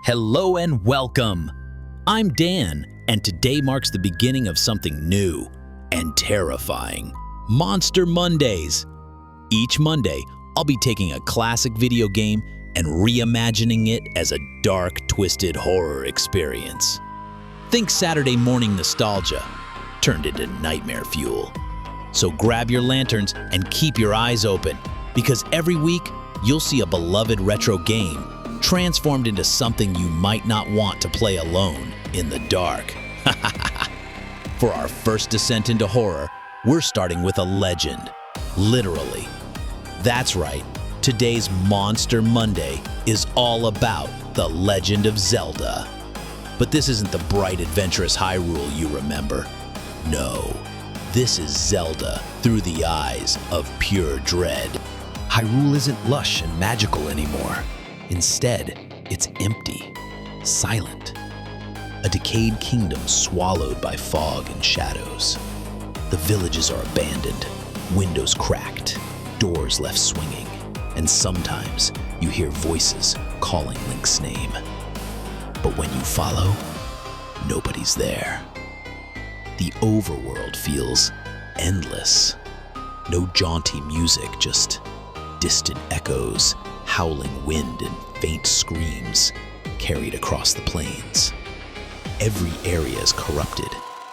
Hello and welcome. I'm Dan, and today marks the beginning of something new and terrifying. Monster Mondays. Each Monday, I'll be taking a classic video game and reimagining it as a dark, twisted horror experience. Think Saturday morning nostalgia turned into nightmare fuel. So grab your lanterns and keep your eyes open, because every week you'll see a beloved retro game transformed into something you might not want to play alone in the dark. For our first descent into horror, we're starting with a legend. Literally. That's right. Today's Monster Monday is all about the Legend of Zelda. But this isn't the bright, adventurous Hyrule you remember. No, this is Zelda through the eyes of pure dread. Hyrule isn't lush and magical anymore. Instead, it's empty, silent. A decayed kingdom swallowed by fog and shadows. The villages are abandoned, windows cracked, doors left swinging, and sometimes you hear voices calling Link's name. But when you follow, nobody's there. The overworld feels endless. No jaunty music, just distant echoes, howling wind and faint screams carried across the plains. Every area is corrupted.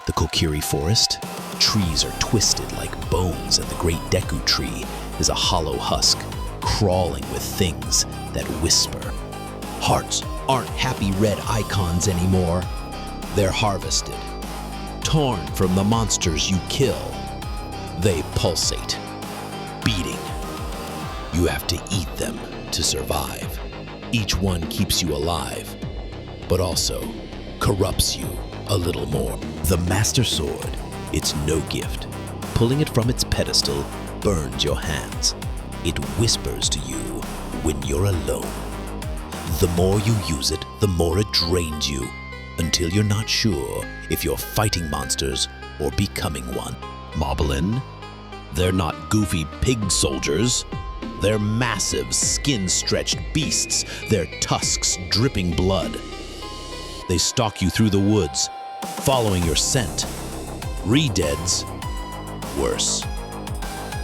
The Kokiri forest, trees are twisted like bones, and the great Deku tree is a hollow husk crawling with things that whisper. Hearts aren't happy red icons anymore. They're harvested, torn from the monsters you kill. They pulsate, beating. You have to eat them to survive. Each one keeps you alive, but also corrupts you a little more. The Master Sword, it's no gift. Pulling it from its pedestal burns your hands. It whispers to you when you're alone. The more you use it, the more it drains you, until you're not sure if you're fighting monsters or becoming one. Moblin, they're not goofy pig soldiers. They're massive, skin-stretched beasts, their tusks dripping blood. They stalk you through the woods, following your scent. Re-deads, worse.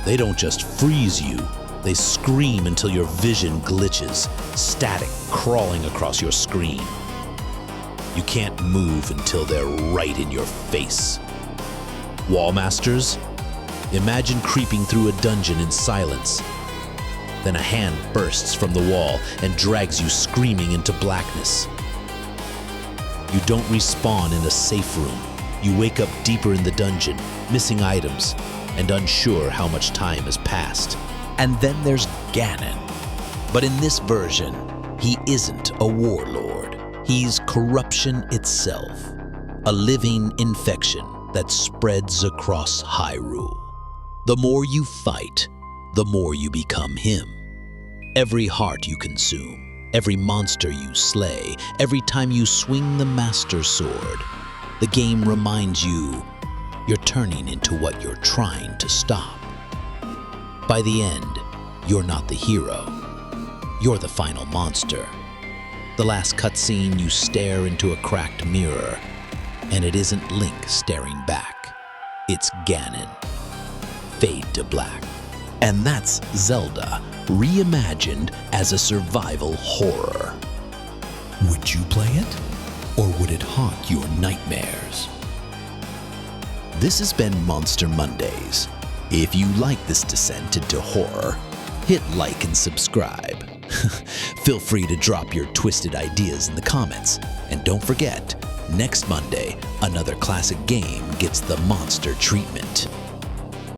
They don't just freeze you, they scream until your vision glitches, static crawling across your screen. You can't move until they're right in your face. Wallmasters, imagine creeping through a dungeon in silence. Then a hand bursts from the wall and drags you screaming into blackness. You don't respawn in a safe room. You wake up deeper in the dungeon, missing items, and unsure how much time has passed. And then there's Ganon. But in this version, he isn't a warlord. He's corruption itself, a living infection that spreads across Hyrule. The more you fight, the more you become him. Every heart you consume, every monster you slay, every time you swing the Master Sword, the game reminds you you're turning into what you're trying to stop. By the end, you're not the hero. You're the final monster. The last cutscene, you stare into a cracked mirror, and it isn't Link staring back. It's Ganon. Fade to black. And that's Zelda, reimagined as a survival horror. Would you play it? Or would it haunt your nightmares? This has been Monster Mondays. If you like this descent into horror, hit like and subscribe. Feel free to drop your twisted ideas in the comments. And don't forget, next Monday, another classic game gets the monster treatment.